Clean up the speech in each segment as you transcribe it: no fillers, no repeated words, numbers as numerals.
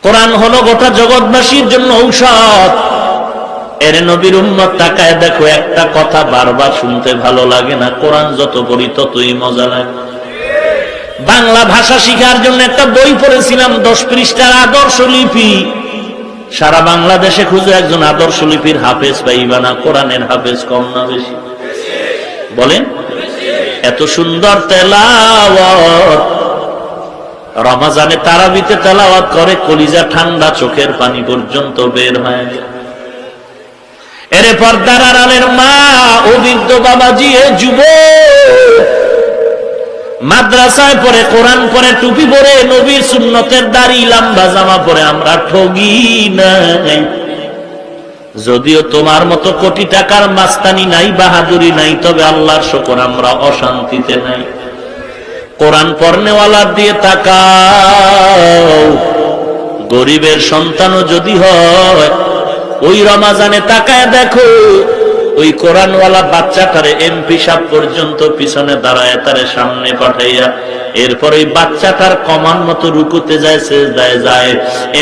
কোরআন হলো গোটা জগৎবাসীর জন্য ঔষধ। এর নবীর উম্মত তাকায় দেখো, একটা কথা বারবার শুনতে ভালো লাগে না, কোরআন যত পড়ি ততই মজা লাগে। বাংলা ভাষা শিখার জন্য একটা বই পড়েছিলাম, 10 পৃষ্ঠার আদর্শ লিপি। সারা বাংলাদেশে খুঁজে একজন আদর্শ লিপির হাফেজ পাইবা না। কোরআনের হাফেজ কম না বেশি? বলেন। এত সুন্দর তেলাওয়াত, রমাজানে তারাবিতে তেলাওয়াত করে কলিজা ঠান্ডা, চোখের পানি পর্যন্ত বের হয়। এর পর্দার আড়ালের মা, অভিজ্ঞ বাবাজি, এ যুবক মাদ্রাসায় পড়ে, কোরআন পড়ে, টুপি পরে, নবীর সুন্নতের দাড়ি লম্বা জামা পরে আমরা ঠগি নাই। যদিও তোমার মতো কোটি টাকার মাস্তানি নাই, বাহাদুরি নাই, তবে আল্লাহর শুকর আমরা অশান্তিতে নাই। কোরআন পড়নেওয়ালার দিয়ে তাকাও, গরিবের সন্তানও যদি হয়, ওই রমাজানে তাকায় দেখো, ওই কোরআনওয়ালা বাচ্চাটারে এমপি সাহেব পর্যন্ত পিছনে দাঁড়ায় তারে সামনে পাঠাইয়া, এরপর ওই বাচ্চাটার কমান মতো রুকুতে যায়, সেজদায় যায়।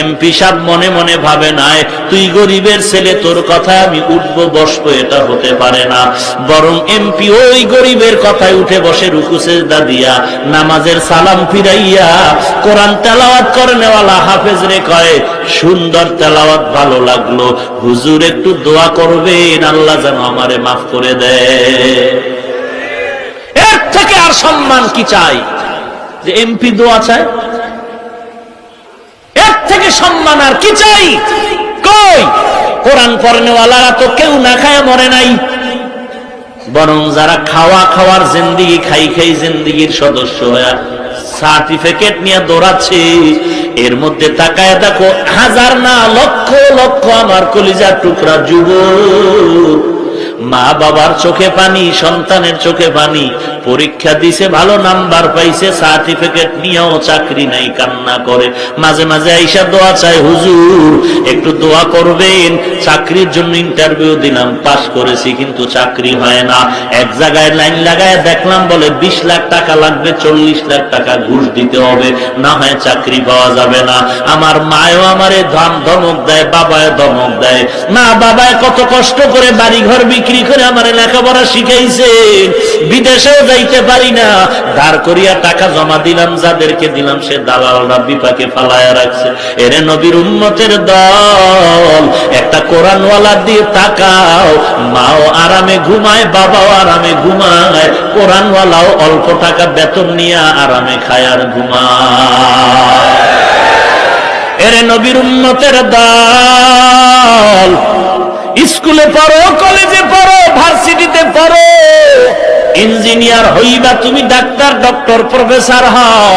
এমপি সাহেব মনে মনে ভাবে নাই, তুই গরিবের ছেলে, তোর কথায় আমি উঠবো বসবো, এটা হতে পারে না। বরং এমপি ওই গরিবের কথায় উঠে বসে, রুকু সেজদা দিয়া, নামাজের সালাম ফিরাইয়া, কোরআন তেলাওয়াত করনেওয়ালা হাফেজ রে কয়, সুন্দর তেলাওয়াত, ভালো লাগলো, হুজুর একটু দোয়া করবেন, আল্লাহ যেন আমারে মাফ করে দেয়। এর থেকে আর সম্মান কি চাই যে এমপি দোয়া চায়? এর থেকে সম্মান আর কি চাই? কই কোরআন পড়নেওয়ালারা তো কেউ না খায় মরে নাই, বরং যারা খাওয়ার জিন্দিগি, খাই জিন্দিগির সদস্য হয়ে সার্টিফিকেট নিয়ে দৌড়াচ্ছে, এর মধ্যে তাকায় দেখো, হাজার না লক্ষ লক্ষ আমার কলিজার টুকরা যুবক, মা বাবার চোখে পানি, সন্তানের চোখে পানি, পরীক্ষা দিছে, ভালো নাম্বার পাইছে, সার্টিফিকেট নিয়েও চাকরি নাই, কান্না করে, মাঝে মাঝে আইসা দোয়া চায়, হুজুর একটু দোয়া করবেন, চাকরির জন্য ইন্টারভিউ দিলাম, পাস করেছি কিন্তু চাকরি হয় না। এক জায়গায় লাইন লাগায় দেখলাম, বলে 20 লাখ টাকা লাগবে, 40 লাখ টাকা ঘুষ দিতে হবে, না হয় চাকরি পাওয়া যাবে না। আমার মায়ও আমারে ধমক দেয়, বাবায় ধমক দেয়। মা বাবায় কত কষ্ট করে বাড়ি ঘর বিক্রি করে আমার লেখাপড়া শিখাইছে, বিদেশেও যাইতে পারি না, ধার করিয়া টাকা জমা দিলাম, যাদেরকে দিলাম সে দালালরা বিপাকে ফালায়া রাখছে। এরে নবীর উম্মতের দল, একটা কোরআনওয়ালা দিয়ে তাকাও, মাও আরামে ঘুমায়, বাবাও আরামে ঘুমায়, কোরআনওয়ালাও অল্প টাকা বেতন নিয়ে আরামে খায় আর ঘুমায়। এরে নবীর উম্মতের দল, স্কুলে পড়ো, কলেজে পড়ো, ভার্সিটিতে পড়ো, ইঞ্জিনিয়ার হইবা তুমি, ডাক্তার, ডক্টর, প্রফেসর হও,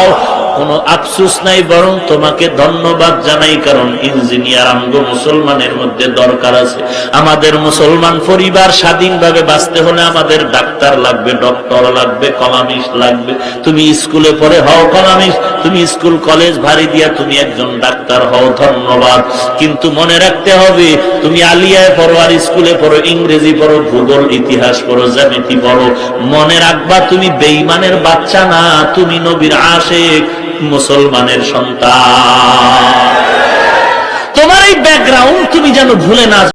কোনো আফসোস নাই, বরং তোমাকে ধন্যবাদ জানাই, কারণ ইঞ্জিনিয়ার আমগো মুসলমানের মধ্যে দরকার আছে। আমাদের মুসলমান পরিবার স্বাধীনভাবে বাঁচতে হলে আমাদের ডাক্তার লাগবে, ডক্টর লাগবে, কলামিস্ট লাগবে। তুমি স্কুলে পড়ে হও কলামিস্ট, তুমি স্কুল কলেজ ভারী দিয়া তুমি একজন ডাক্তার হও, ধন্যবাদ। কিন্তু মনে রাখতে হবে, তুমি আলিয়ায় পড়ো আর স্কুলে পড়ো, ইংরেজি পড়ো, ভূগোল, ইতিহাস পড়ো, জ্যামিতি পড়ো, মনে রাখবা তুমি বেঈমানের বাচ্চা না, তুমি নবীর আশিক, মুসলমানের সন্তান। তোমার এই ব্যাকগ্রাউন্ড তুমি যেন ভুলে না